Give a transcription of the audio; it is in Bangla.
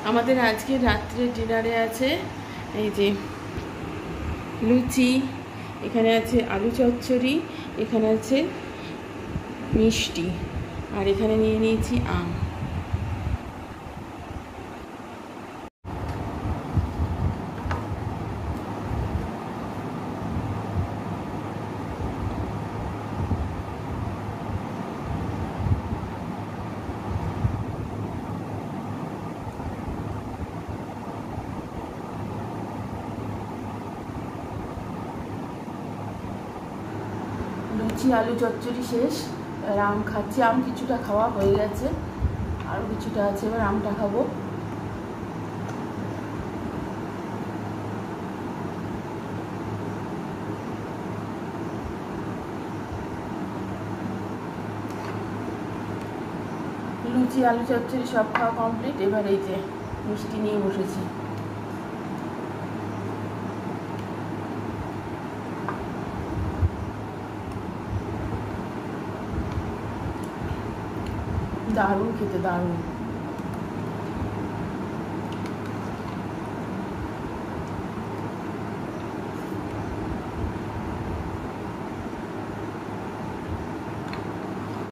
আমাদের আজকে রাত্রে ডিনারে আছে এই যে লুচি, এখানে আছে আলু চচ্চড়ি, এখানে আছে মিষ্টি, আর এখানে নিয়ে নিয়েছি আম। লুচি আলু চচ্চড়ি শেষ, এবার আম খাচ্ছি। আম কিছুটা খাওয়া হয়ে গেছে, আরও কিছুটা আছে, এবার আমটা খাবো। লুচি আলু চচ্চড়ি সব খাওয়া কমপ্লিট, এবার এই যে মিষ্টি নিয়ে বসেছি। দারুণ খেতে, দারুণ।